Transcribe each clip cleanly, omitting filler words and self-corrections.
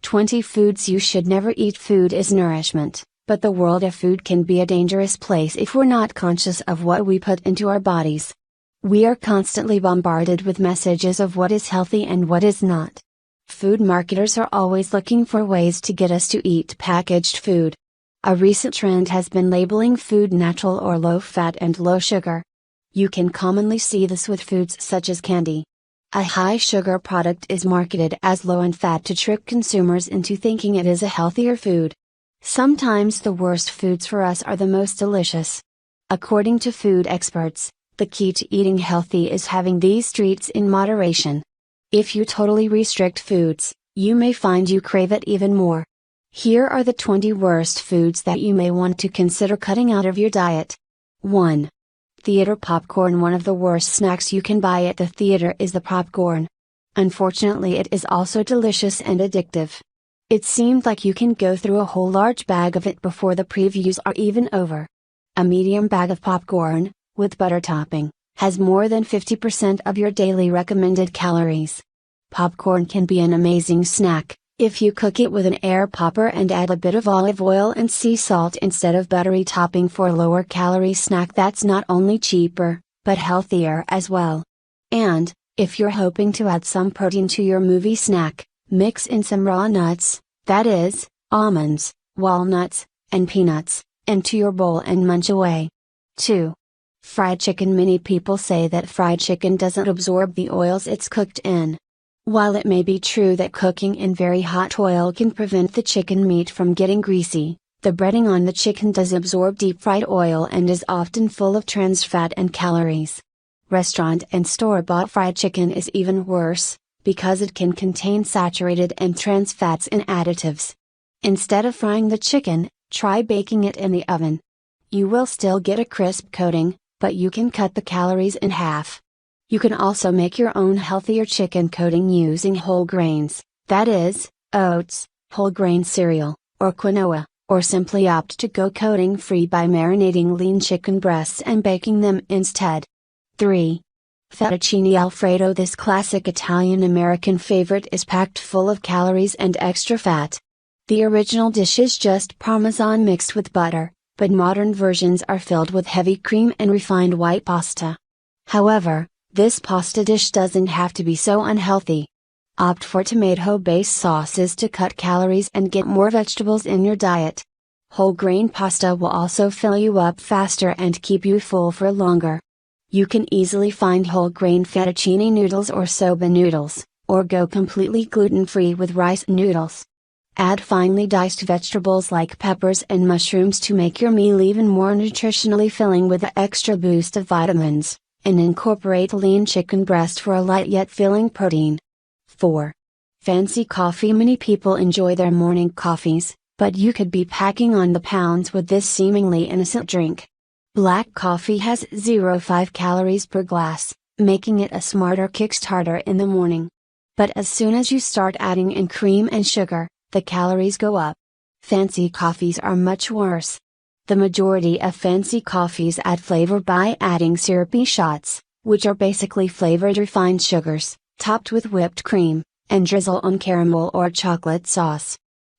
20 Foods You Should Never Eat. Food is nourishment, but the world of food can be a dangerous place if we're not conscious of what we put into our bodies. We are constantly bombarded with messages of what is healthy and what is not. Food marketers are always looking for ways to get us to eat packaged food. A recent trend has been labeling food natural or low fat and low sugar. You can commonly see this with foods such as candy. A high sugar product is marketed as low in fat to trick consumers into thinking it is a healthier food. Sometimes the worst foods for us are the most delicious. According to food experts, the key to eating healthy is having these treats in moderation. If you totally restrict foods, you may find you crave it even more. Here are the 20 worst foods that you may want to consider cutting out of your diet. 1. Theater popcorn. One of the worst snacks you can buy at the theater is the popcorn. Unfortunately, it is also delicious and addictive. It seemed like you can go through a whole large bag of it before the previews are even over. A medium bag of popcorn, with butter topping, has more than 50% of your daily recommended calories. Popcorn can be an amazing snack, if you cook it with an air popper and add a bit of olive oil and sea salt instead of buttery topping for a lower calorie snack that's not only cheaper, but healthier as well. And, if you're hoping to add some protein to your movie snack, mix in some raw nuts, that is, almonds, walnuts, and peanuts, into your bowl and munch away. 2. Fried chicken. Many people say that fried chicken doesn't absorb the oils it's cooked in. While it may be true that cooking in very hot oil can prevent the chicken meat from getting greasy, the breading on the chicken does absorb deep fried oil and is often full of trans fat and calories. Restaurant and store-bought fried chicken is even worse, because it can contain saturated and trans fats and additives. Instead of frying the chicken, try baking it in the oven. You will still get a crisp coating, but you can cut the calories in half. You can also make your own healthier chicken coating using whole grains, that is, oats, whole grain cereal, or quinoa, or simply opt to go coating free by marinating lean chicken breasts and baking them instead. 3. Fettuccine Alfredo. This classic Italian-American favorite is packed full of calories and extra fat. The original dish is just Parmesan mixed with butter, but modern versions are filled with heavy cream and refined white pasta. However, this pasta dish doesn't have to be so unhealthy. Opt for tomato-based sauces to cut calories and get more vegetables in your diet. Whole grain pasta will also fill you up faster and keep you full for longer. You can easily find whole grain fettuccine noodles or soba noodles, or go completely gluten-free with rice noodles. Add finely diced vegetables like peppers and mushrooms to make your meal even more nutritionally filling with an extra boost of vitamins, and incorporate lean chicken breast for a light yet filling protein. 4. Fancy coffee. Many people enjoy their morning coffees, but you could be packing on the pounds with this seemingly innocent drink. Black coffee has 0.5 calories per glass, making it a smarter kickstarter in the morning. But as soon as you start adding in cream and sugar, the calories go up. Fancy coffees are much worse. The majority of fancy coffees add flavor by adding syrupy shots, which are basically flavored refined sugars, topped with whipped cream, and drizzle on caramel or chocolate sauce.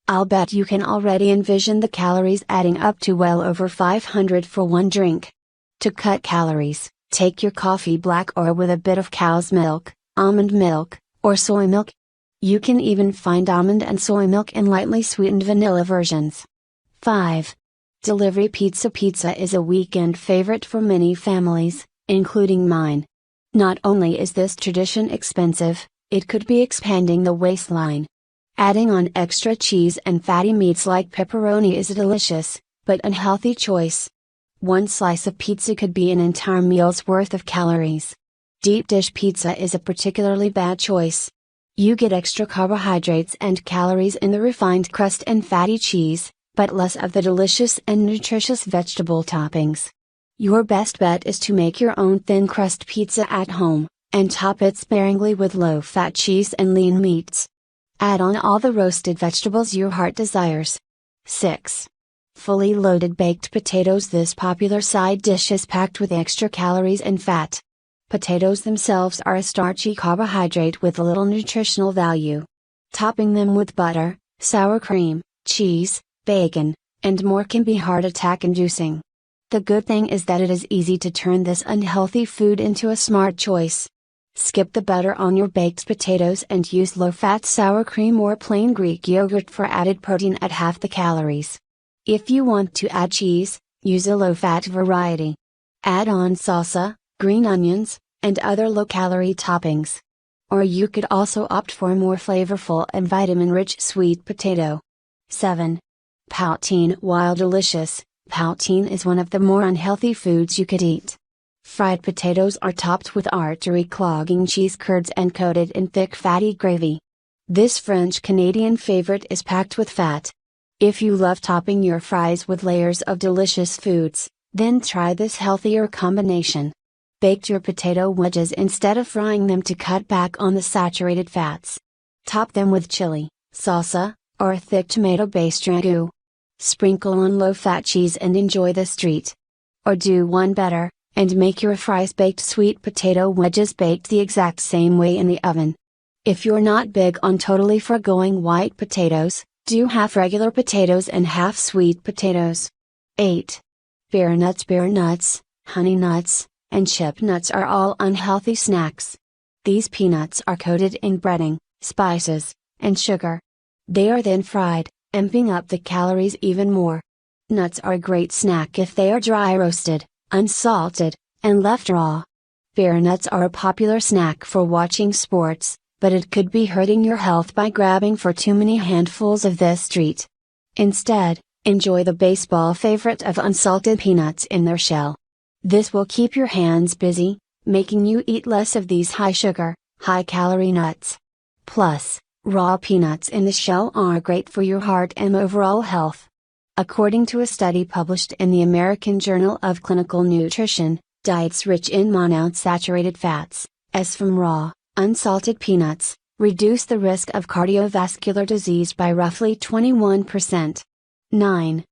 I'll bet you can already envision the calories adding up to well over 500 for one drink. To cut calories, take your coffee black or with a bit of cow's milk, almond milk, or soy milk. You can even find almond and soy milk in lightly sweetened vanilla versions. 5. Delivery pizza. Pizza is a weekend favorite for many families, including mine. Not only is this tradition expensive, it could be expanding the waistline. Adding on extra cheese and fatty meats like pepperoni is a delicious, but unhealthy choice. One slice of pizza could be an entire meal's worth of calories. Deep dish pizza is a particularly bad choice. You get extra carbohydrates and calories in the refined crust and fatty cheese, but less of the delicious and nutritious vegetable toppings. Your best bet is to make your own thin crust pizza at home, and top it sparingly with low-fat cheese and lean meats. Add on all the roasted vegetables your heart desires. 6. Fully loaded baked potatoes. This popular side dish is packed with extra calories and fat. Potatoes themselves are a starchy carbohydrate with little nutritional value. Topping them with butter, Sour cream, cheese, bacon, and more can be heart attack inducing. The good thing is that it is easy to turn this unhealthy food into a smart choice. Skip the butter on your baked potatoes and use low-fat sour cream or plain Greek yogurt for added protein at half the calories. If you want to add cheese, use a low-fat variety. Add on salsa, green onions, and other low-calorie toppings. Or you could also opt for a more flavorful and vitamin-rich sweet potato. 7. Poutine. While delicious, poutine is one of the more unhealthy foods you could eat. Fried potatoes are topped with artery-clogging cheese curds and coated in thick fatty gravy. This French-Canadian favorite is packed with fat. If you love topping your fries with layers of delicious foods, then try this healthier combination. Bake your potato wedges instead of frying them to cut back on the saturated fats. Top them with chili, salsa, or a thick tomato-based ragu. Sprinkle on low-fat cheese and enjoy this treat. Or do one better, and make your fries baked sweet potato wedges baked the exact same way in the oven. If you're not big on totally foregoing white potatoes, do half regular potatoes and half sweet potatoes. 8. Bear nuts, honey nuts, and chip nuts are all unhealthy snacks. These peanuts are coated in breading, spices, and sugar. They are then fried, amping up the calories even more. Nuts are a great snack if they are dry roasted, unsalted, and left raw. Bear nuts are a popular snack for watching sports, but it could be hurting your health by grabbing for too many handfuls of this treat. Instead, enjoy the baseball favorite of unsalted peanuts in their shell. This will keep your hands busy, making you eat less of these high-sugar, high-calorie nuts. Plus, raw peanuts in the shell are great for your heart and overall health. According to a study published in the American Journal of Clinical Nutrition, diets rich in monounsaturated fats, as from raw, unsalted peanuts, reduce the risk of cardiovascular disease by roughly 21%. 9.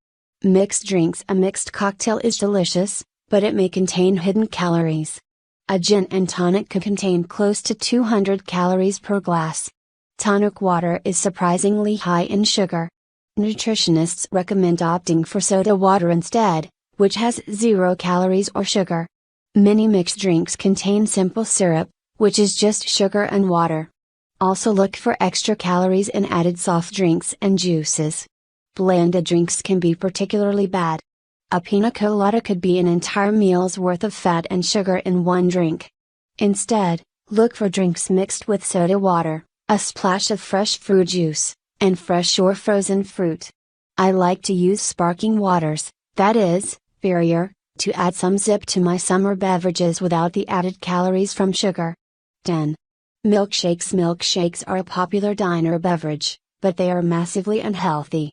Mixed drinks. A mixed cocktail is delicious, but it may contain hidden calories. A gin and tonic could contain close to 200 calories per glass. Tonic water is surprisingly high in sugar. Nutritionists recommend opting for soda water instead, which has 0 calories or sugar. Many mixed drinks contain simple syrup, which is just sugar and water. Also look for extra calories in added soft drinks and juices. Blended drinks can be particularly bad. A pina colada could be an entire meal's worth of fat and sugar in one drink. Instead, look for drinks mixed with soda water, a splash of fresh fruit juice, and fresh or frozen fruit. I like to use sparkling waters, that is, Barrier, to add some zip to my summer beverages without the added calories from sugar. 10. Milkshakes. Milkshakes are a popular diner beverage, but they are massively unhealthy.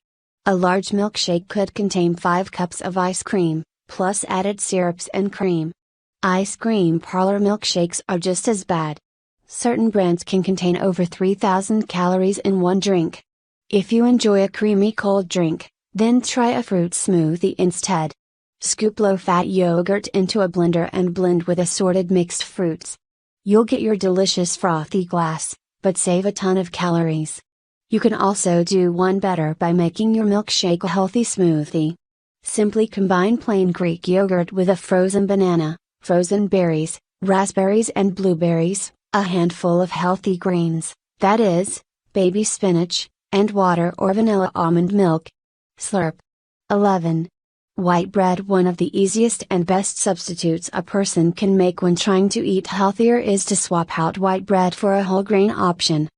A large milkshake could contain 5 cups of ice cream, plus added syrups and cream. Ice cream parlor milkshakes are just as bad. Certain brands can contain over 3,000 calories in one drink. If you enjoy a creamy cold drink, then try a fruit smoothie instead. Scoop low-fat yogurt into a blender and blend with assorted mixed fruits. You'll get your delicious frothy glass, but save a ton of calories. You can also do one better by making your milkshake a healthy smoothie. Simply combine plain Greek yogurt with a frozen banana, frozen berries, raspberries and blueberries, a handful of healthy greens, that is, baby spinach, and water or vanilla almond milk. Slurp. 11. White bread. One of the easiest and best substitutes a person can make when trying to eat healthier is to swap out white bread for a whole grain option.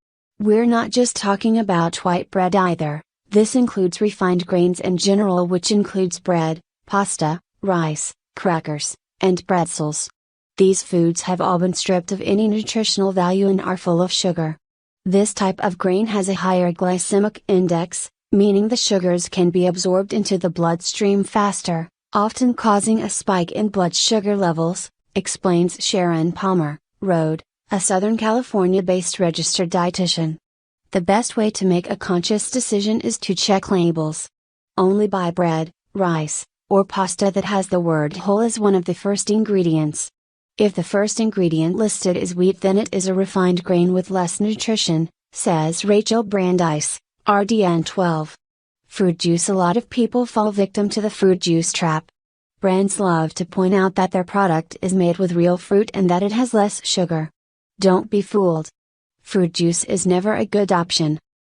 We're not just talking about white bread either, this includes refined grains in general, which includes bread, pasta, rice, crackers, and pretzels. These foods have all been stripped of any nutritional value and are full of sugar. This type of grain has a higher glycemic index, meaning the sugars can be absorbed into the bloodstream faster, often causing a spike in blood sugar levels, explains Sharon Palmer, Road, a Southern California-based registered dietitian. The best way to make a conscious decision is to check labels. Only buy bread, rice, or pasta that has the word whole as one of the first ingredients. If the first ingredient listed is wheat, then it is a refined grain with less nutrition, says Rachel Brandeis, RDN 12. Fruit juice. A lot of people fall victim to the fruit juice trap. Brands love to point out that their product is made with real fruit and that it has less sugar. Don't be fooled. Fruit juice is never a good option.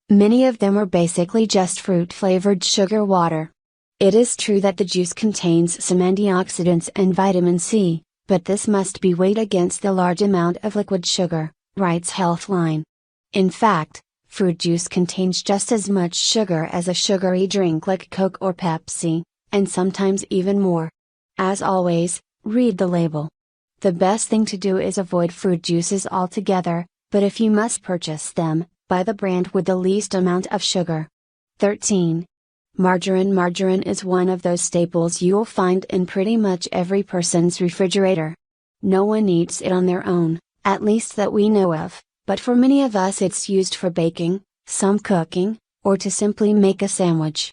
Many of them are basically just fruit-flavored sugar water. It is true that the juice contains some antioxidants and vitamin C, but this must be weighed against the large amount of liquid sugar, writes Healthline. In fact, fruit juice contains just as much sugar as a sugary drink like Coke or Pepsi, and sometimes even more. As always, read the label. The best thing to do is avoid fruit juices altogether, but if you must purchase them, buy the brand with the least amount of sugar. 13. Margarine. Margarine is one of those staples you'll find in pretty much every person's refrigerator. No one eats it on their own, at least that we know of, but for many of us it's used for baking, some cooking, or to simply make a sandwich.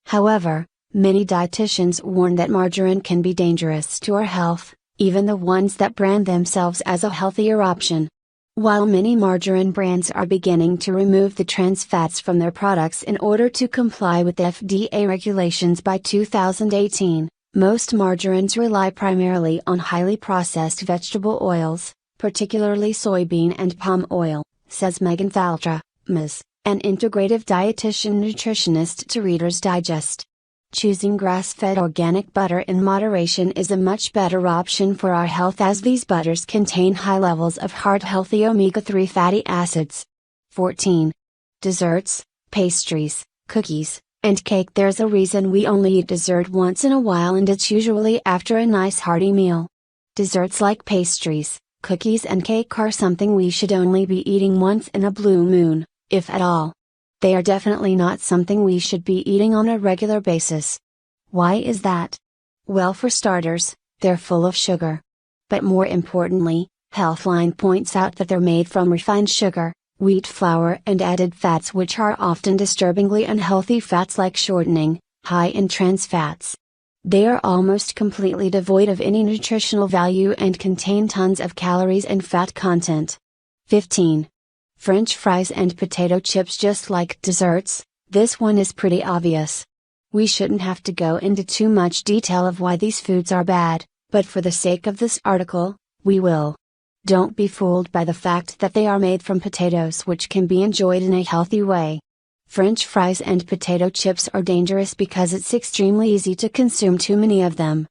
However, many dietitians warn that margarine can be dangerous to our health, even the ones that brand themselves as a healthier option. While many margarine brands are beginning to remove the trans fats from their products in order to comply with FDA regulations by 2018, most margarines rely primarily on highly processed vegetable oils, particularly soybean and palm oil, says Megan Faltra, Ms., an integrative dietitian nutritionist to Reader's Digest. Choosing grass-fed organic butter in moderation is a much better option for our health, as these butters contain high levels of heart-healthy omega-3 fatty acids. 14. Desserts, pastries, cookies, and cake. There's a reason we only eat dessert once in a while, and it's usually after a nice hearty meal. Desserts like pastries, cookies and cake are something we should only be eating once in a blue moon, if at all. They are definitely not something we should be eating on a regular basis. Why is that? Well, for starters, they're full of sugar. But more importantly, Healthline points out that they're made from refined sugar, wheat flour and added fats, which are often disturbingly unhealthy fats like shortening, high in trans fats. They are almost completely devoid of any nutritional value and contain tons of calories and fat content. 15. French fries and potato chips. Just like desserts, this one is pretty obvious. We shouldn't have to go into too much detail of why these foods are bad, but for the sake of this article, we will. Don't be fooled by the fact that they are made from potatoes, which can be enjoyed in a healthy way. French fries and potato chips are dangerous because it's extremely easy to consume too many of them.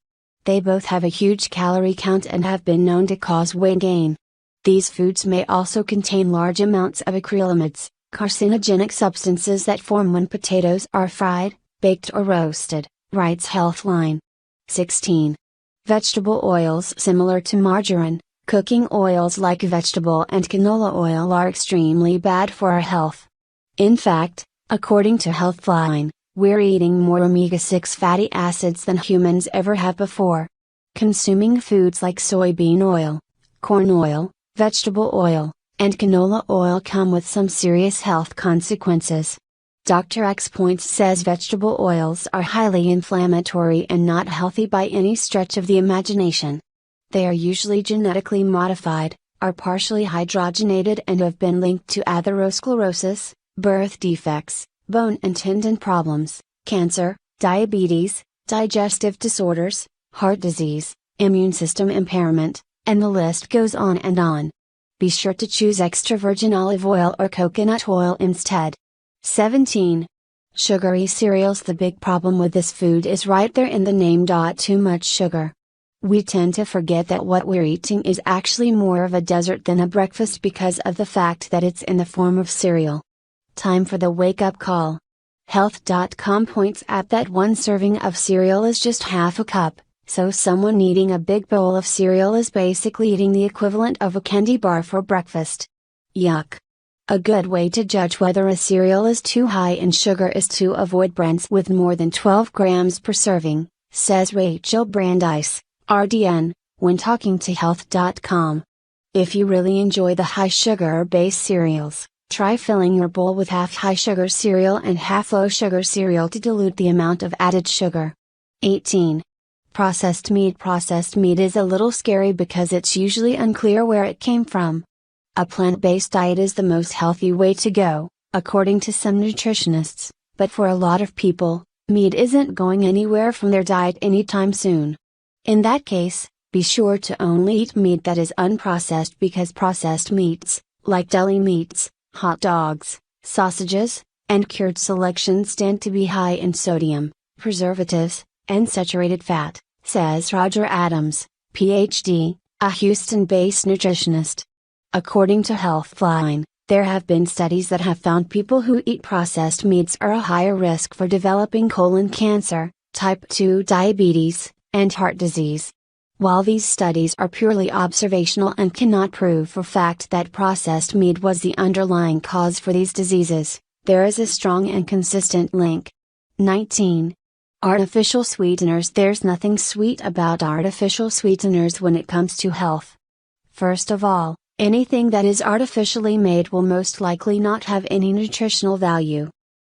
They both have a huge calorie count and have been known to cause weight gain. These foods may also contain large amounts of acrylamides, carcinogenic substances that form when potatoes are fried, baked or roasted, writes Healthline. 16. Vegetable oils. Similar to margarine, cooking oils like vegetable and canola oil are extremely bad for our health. In fact, according to Healthline, we're eating more omega-6 fatty acids than humans ever have before. Consuming foods like soybean oil, corn oil, vegetable oil, and canola oil come with some serious health consequences. Dr. X Points says vegetable oils are highly inflammatory and not healthy by any stretch of the imagination. They are usually genetically modified, are partially hydrogenated, and have been linked to atherosclerosis, birth defects, bone and tendon problems, cancer, diabetes, digestive disorders, heart disease, immune system impairment, and the list goes on and on. Be sure to choose extra virgin olive oil or coconut oil instead. 17. Sugary cereals. The big problem with this food is right there in the name. Too much sugar. We tend to forget that what we're eating is actually more of a dessert than a breakfast because of the fact that it's in the form of cereal. Time for the wake-up call. Health.com points out that one serving of cereal is just half a cup. So someone eating a big bowl of cereal is basically eating the equivalent of a candy bar for breakfast. Yuck. A good way to judge whether a cereal is too high in sugar is to avoid brands with more than 12 grams per serving, says Rachel Brandeis, RDN, when talking to Health.com. If you really enjoy the high sugar-based cereals, try filling your bowl with half high sugar cereal and half low sugar cereal to dilute the amount of added sugar. 18. Processed meat. Processed meat is a little scary because it's usually unclear where it came from. A plant-based diet is the most healthy way to go, according to some nutritionists, but for a lot of people, meat isn't going anywhere from their diet anytime soon. In that case, be sure to only eat meat that is unprocessed, because processed meats, like deli meats, hot dogs, sausages, and cured selections tend to be high in sodium, preservatives, and saturated fat, says Roger Adams, Ph.D., a Houston-based nutritionist. According to Healthline, there have been studies that have found people who eat processed meats are a higher risk for developing colon cancer, type 2 diabetes, and heart disease. While these studies are purely observational and cannot prove for fact that processed meat was the underlying cause for these diseases, there is a strong and consistent link. 19. Artificial sweeteners. There's nothing sweet about artificial sweeteners when it comes to health. First of all, anything that is artificially made will most likely not have any nutritional value.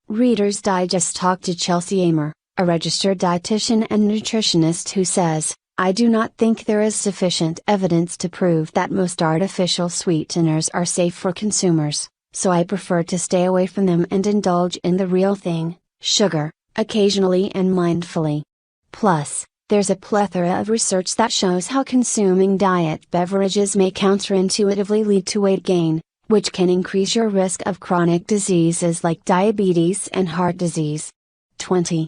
Reader's Digest talked to Chelsea Amer, a registered dietitian and nutritionist, who says, "I do not think there is sufficient evidence to prove that most artificial sweeteners are safe for consumers, so I prefer to stay away from them and indulge in the real thing, sugar, occasionally and mindfully." Plus, there's a plethora of research that shows how consuming diet beverages may counterintuitively lead to weight gain, which can increase your risk of chronic diseases like diabetes and heart disease. 20.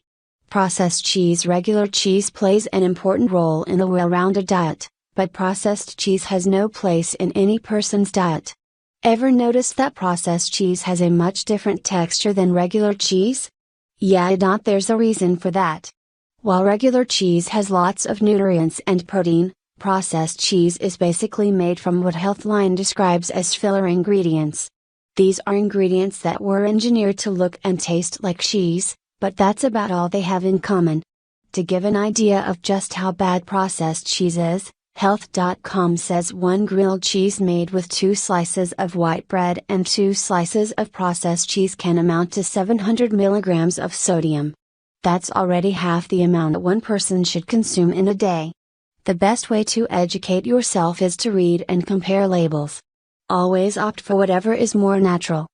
Processed cheese. Regular cheese plays an important role in a well-rounded diet, but processed cheese has no place in any person's diet. Ever notice that processed cheese has a much different texture than regular cheese? Yeah, there's a reason for that. While regular cheese has lots of nutrients and protein, processed cheese is basically made from what Healthline describes as filler ingredients. These are ingredients that were engineered to look and taste like cheese, but that's about all they have in common. To give an idea of just how bad processed cheese is, Health.com says one grilled cheese made with 2 slices of white bread and 2 slices of processed cheese can amount to 700 milligrams of sodium. That's already half the amount one person should consume in a day. The best way to educate yourself is to read and compare labels. Always opt for whatever is more natural.